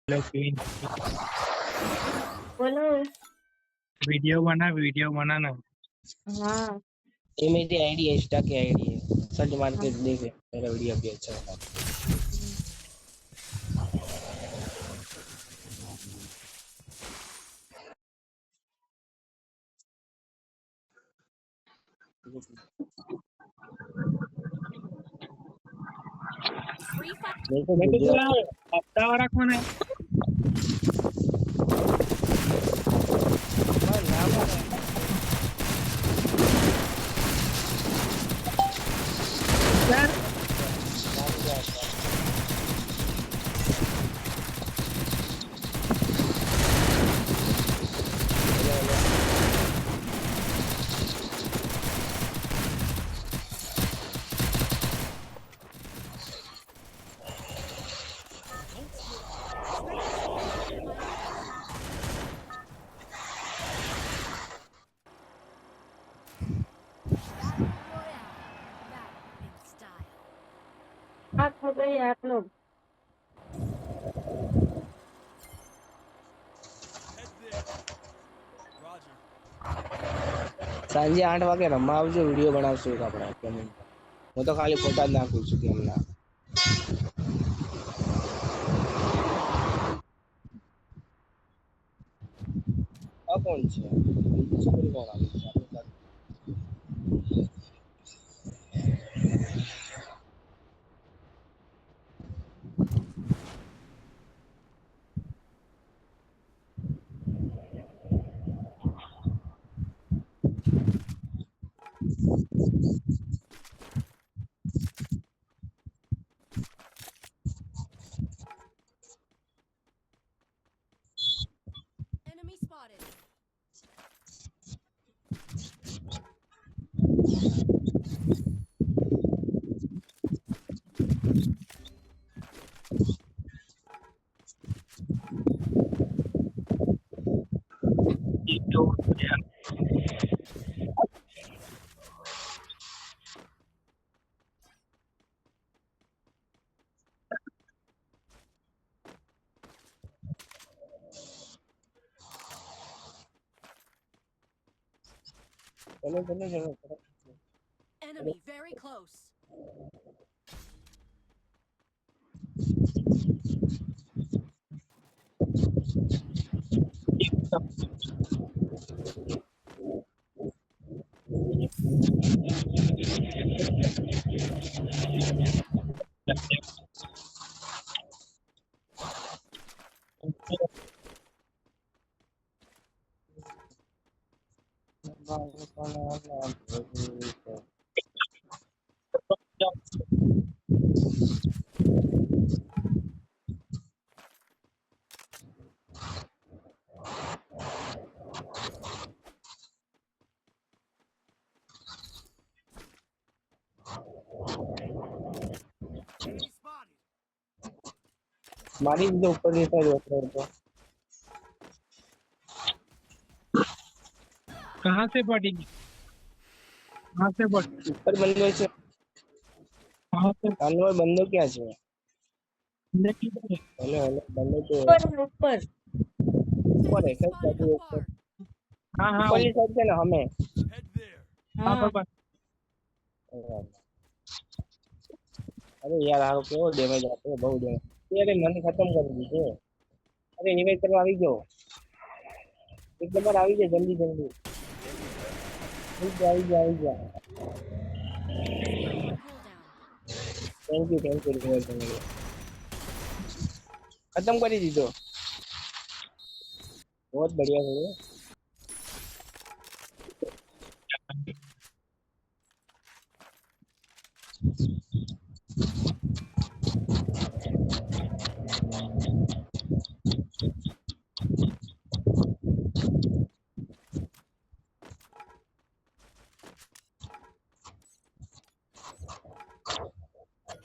Hello queen. बोलो। Video बना ना। हाँ ये मेरी आईडी है, इंस्टा की आईडी है। सर्च मार हाँ। के देख मेरा वीडियो भी अच्छा होता देखो मैं तो वीडियो पूरा हफ्ता वाला कौन है? नाम यार आप हो गए आप लोग। સાંજે 8 વાગે રમવા આવજો, વિડીયો બનાવશું એક આપણે કમેન્ટ. હું તો ખાલી ફોટા જ નાખું છું ગેમના. આ કોણ છે? બીજી છોકરી કોણ આવી છે આપણી સાથે? Enemy spotted. वीडियो यार ચલો ચલો ચલો ચલો. Enemy very close. Enemy spotted. મારી દીધો ઉપર ની સાઈડ ઉપર તો. कहाँ से पड़ी? कहाँ से पड़ी? ઉપર બંદો છે. कहाँ से કાનवर બંદો ક્યાં છે? लेके गए? હેલો હેલો બંદો તો ऊपर है, ऊपर। ઉપર है. Enemy કઈ spotted બાજુ afar. हाँ हाँ ઉપરની સાઈડ છે ને અમે. Head there. हाँ हाँ बस અરે યાર આરો કેવો ડેમેજ આપે, બહુ ડેમેજ. અરે મને ખતમ કરી દીધો. અરે રિવાઇવ કરવા આવી ગયો. એક નંબર આવી જાય જલ્દી જલ્દી. આવી જા. Cooldown. થેન્ક યુ રિવાઇવ કરવા. खत्म कर ही दीजिए. बहुत बढ़िया है.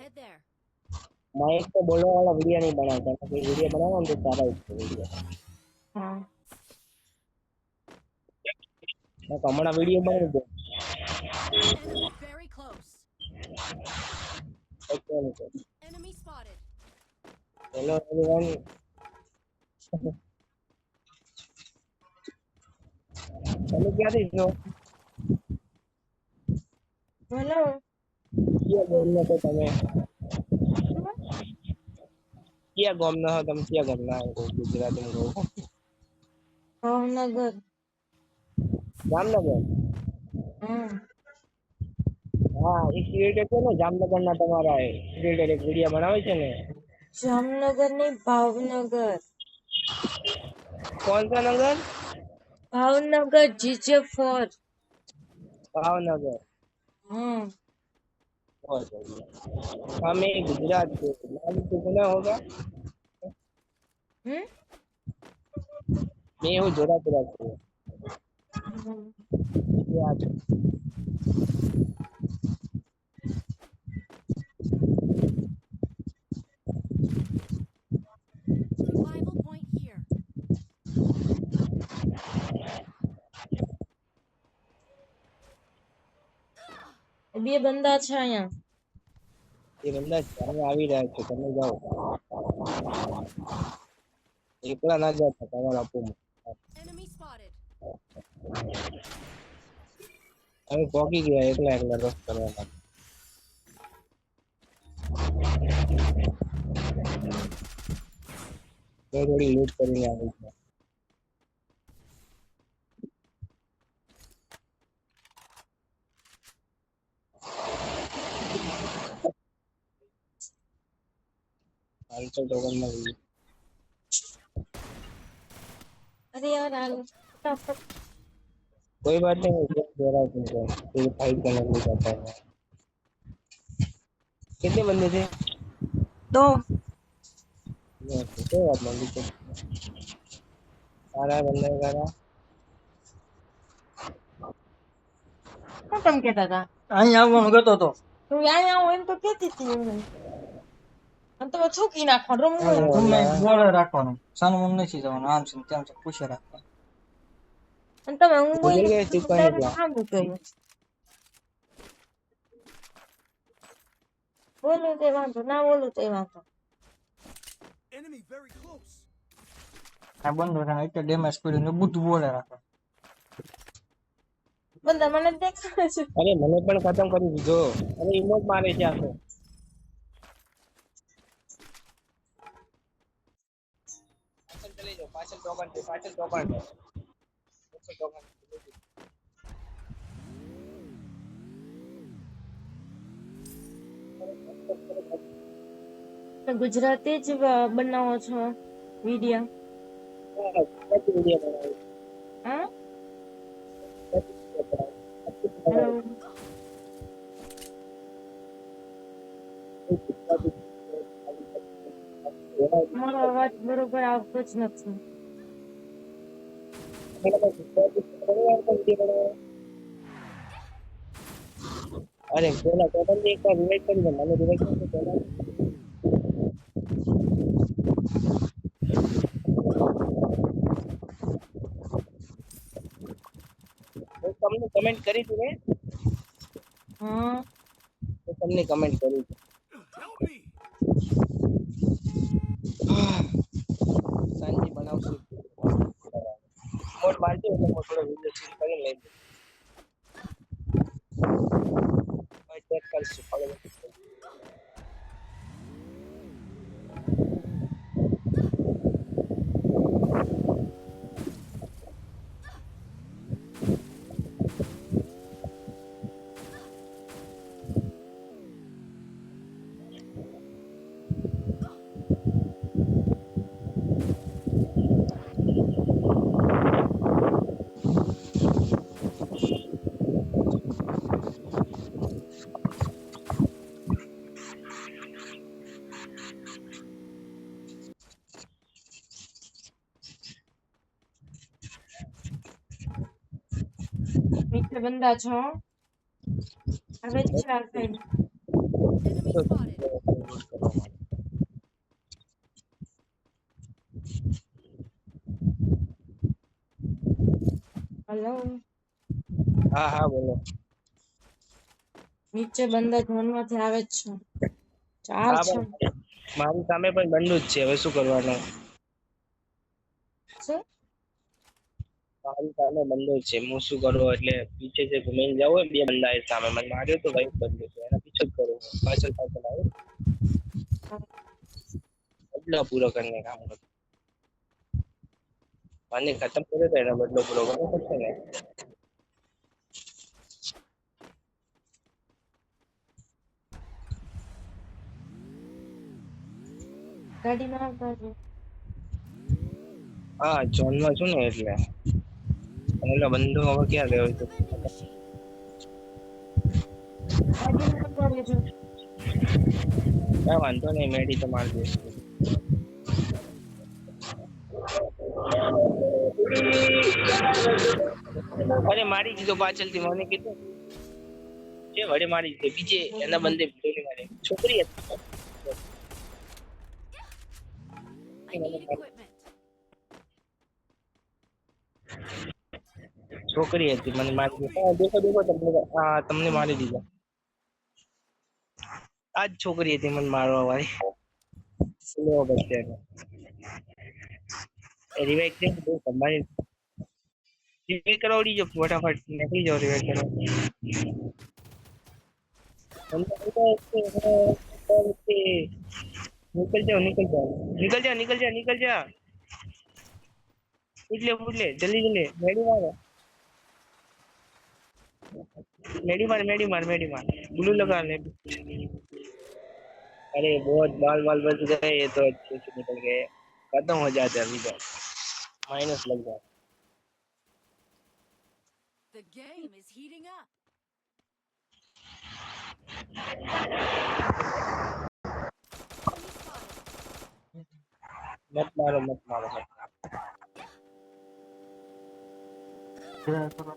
Head there. माइक तो बोलने वाला वीडियो नहीं बनाता, कोई वीडियो बनाओ तो सारा उसको वीडियो. हाँ मैं कमरा वीडियो बना दो. Enemy very close. Okay. Enemy spotted. Hello everyone. તમે ક્યાંથી છો? બોલો. ક્યાં ગામના છો તમે? ક્યાં ગામના છો તમે? ક્યાં ગામના છો? ગુજરાતીમાં કહું. ભાવનગર. જામનગર. હમ. હા એ ક્રિએટર છે ને જામનગરના તમારા ક્રિએટર એક વિડીયો બનાવે છે ને. જામનગર નહીં, ભાવનગર. કોણ सा નગર? ભાવનગર GJ4. ભાવનગર. हम्म. बहुत बढ़िया। हमें गुजरात से नाम तो सुना होगा। हम्म. मैं हूँ जोरापुरा से गुजरात। Revival point here. બે બંદા છે અહીંયા. ये बंदा जाने आ भी रहा है તમે જાઓ એકલા ના જાતા તમારા આપો Enemy spotted. અમે પહોંચી ગયા એકલા એકલા રસ કરવા માટે થોડી લૂટ કરીને આવી છે टोकन में अरे यार फटाफट. कोई बात नहीं जरा तुमको ये फाइट करने को जाता है कितने बंदे थे 2. कोई बात नहीं तो सारा बंदा सारा શું તમે કહેતા હતા? અહીં આવવાનું કહેતો હતો. તું અહીંયા આવો એમ તો કહેતી હતી હું. અને તમે થૂકી નાખો રમવું હોય. તમને બોલે રાખવાનું. સાનું મન નથી જવાનું. આમ છે ને તેમ છે પૂછે રાખવાનું. અને તમે હું ભૂલી બોલી ગए તું कहीं जा સામું કહ્યું. બોલું તે વાંધો, ના બોલું તે વાંધો. Enemy very close. આ બંધો છે ને એટલે ડેમેજ કર્યું ને બધું બોલે રાખવાનું. બંદા મને દેખાડે છે. अरे मैंने पण खत्म કરી દીધો अरे ઇમોટ મારે છે આખો પાછળ ચલી જાઓ પાછળ ટોકન છે પાછળ ટોકન તમે ગુજરાતી જ બનાવો છો વિડિયો? હા. હેલો. મારો અવાજ બરોબર આવતો જ નથી. અરે પેલા ટોકન એક વાર રિવાઇવ કરી દે મને રિવાઇવ કરી દે પહેલા હું તમને કમેન્ટ કરી હતી ને હા. તો તમને કમેન્ટ કરી હતી Help me. સાંજે બનાવશું મોડ મારજો એટલે હું થોડો વિડિયો શૂટ કરીને લઈ લઉં ભાઈ ચેક કરશું ફોલો મિત્ર બંદા છો? હવે જ ચાર થઈ. Enemy spotted. હેલો. હા હા બોલો નીચે બંદા ઝોનમાંથી આવે જ છે. ચાર હા છે. પણ મારી સામે પણ બંધ જ છે હવે શું કરવાનું છે મારી સામે બંદો છે, હું શું કરું એટલે પીછે से घूमेन जाओ બે બંદા है सामे મને માર્યો તો ભાઈ બંદો છે એના પીછે જ કરું પાછળ પાછળ આવ્યો બદલો પૂરો કરને કામ કरो મને ખत्म करे तो એનો બદલો પૂરો કરવો પડશે ને ગાડીમાં આવતા છે હા ઝોનમાં છું ને એટલે એનો બંદો હવે ક્યાં ગયો છે ગાડીમાં આવતા રહેજો કઈ વાંધો નહીં મેડી તો મારી દઈશ અરે મારી દીધો પાછળથી મને કીધું જે વડે મારી દીધો બીજે એના બંદે ગોળી મારી છોકરી હતી I need equipment. છોકરી હતી મને મારી દીધો હા દેખો દેખો તમને મારી દીધો આ જ છોકરી હતી મને મારવા વાળી લેવો પડશે એ રિવાઇવ થઈ બહુ તમારી રિવાઇવ કરાવડી જો ફટાફટ નીકળી જાઓ રિવાઇવ કરો निकल जाओ निकल जाओ निकल जाओ निकल जाओ निकल जाओ फुट ले जल्दी जल्दी मेडी मार ब्लू लगा ले अरे बहुत बाल बाल बच गए ये तो अच्छे से निकल गए खत्म हो जाते अभी तो माइनस लग जाए The game is heating up. Enemy spotted. मत मारो જરા થોડા